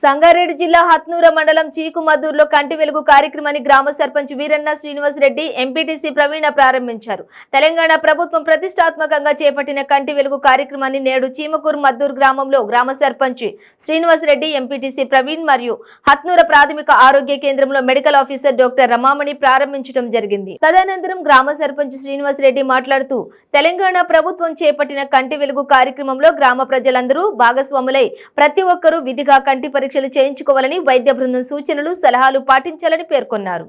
సంగారెడ్డి జిల్లా హత్నూర మండలం చీకుమద్దూరులో కంటి వెలుగు కార్యక్రమాన్ని గ్రామ సర్పంచ్ వీరన్న శ్రీనివాస్ రెడ్డి ఎంపీటీసీ ప్రవీణ ప్రారంభించారు. తెలంగాణ ప్రభుత్వం ప్రతిష్టాత్మకంగా చేపట్టిన కంటి వెలుగు కార్యక్రమాన్ని నేడు చీమకూరు మద్దూరు గ్రామంలో గ్రామ సర్పంచ్ శ్రీనివాస్ రెడ్డి, ఎంపీటీసీ ప్రవీణ్ మరియు హత్నూర ప్రాథమిక ఆరోగ్య కేంద్రంలో మెడికల్ ఆఫీసర్ డాక్టర్ రమామణి ప్రారంభించడం జరిగింది. తదనంతరం గ్రామ సర్పంచ్ శ్రీనివాస్ రెడ్డి మాట్లాడుతూ తెలంగాణ ప్రభుత్వం చేపట్టిన కంటి వెలుగు కార్యక్రమంలో గ్రామ ప్రజలందరూ భాగస్వాములై ప్రతి ఒక్కరూ విధిగా కంటి పరీక్షలు చేయించుకోవాలని, వైద్య బృందం సూచనలు సలహాలు పాటించాలని పేర్కొన్నారు.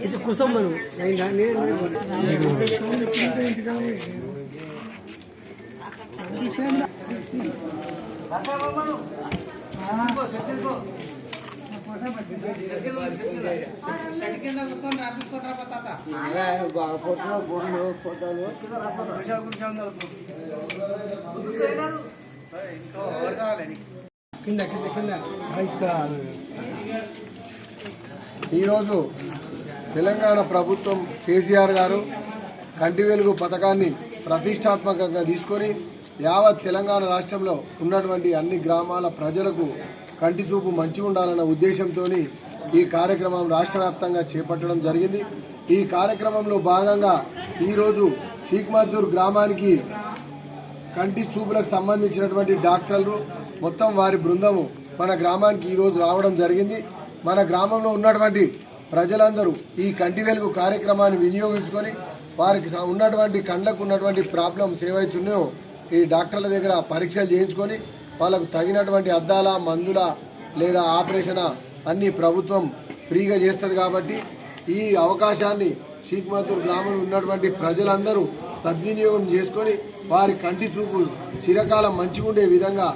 itu kusum baru ఈరోజు తెలంగాణ ప్రభుత్వం కేసీఆర్ గారు కంటి వెలుగు పథకాన్ని ప్రతిష్టాత్మకంగా తీసుకొని యావత్ తెలంగాణ రాష్ట్రంలో ఉన్నటువంటి అన్ని గ్రామాల ప్రజలకు కంటి చూపు మంచిగా ఉండాలన్న ఉద్దేశంతో ఈ కార్యక్రమం రాష్ట్ర వ్యాప్తంగా చేపట్టడం జరిగింది. ఈ కార్యక్రమంలో భాగంగా ఈరోజు చీకుమద్దూరు గ్రామానికి కంటి చూపులకు సంబంధించినటువంటి డాక్టర్లు మొత్తం వారి బృందము మన గ్రామానికి ఈరోజు రావడం జరిగింది. మన గ్రామంలో ఉన్నటువంటి ప్రజలందరూ ఈ కంటి వెలుగు కార్యక్రమాన్ని వినియోగించుకొని వారికి ఉన్నటువంటి కండ్లకు ఉన్నటువంటి ప్రాబ్లమ్స్ ఏవైతున్నాయో ఈ డాక్టర్ల దగ్గర పరీక్షలు చేయించుకొని వాళ్ళకు తగినటువంటి అద్దాల, మందుల లేదా ఆపరేషన్ అన్ని ప్రభుత్వం ఫ్రీగా చేస్తుంది. కాబట్టి ఈ అవకాశాన్ని చీకుమద్దూరు గ్రామంలో ఉన్నటువంటి ప్రజలందరూ సద్వినియోగం చేసుకొని వారి కంటి చూపు చిరకాలం మంచిగా ఉండే విధంగా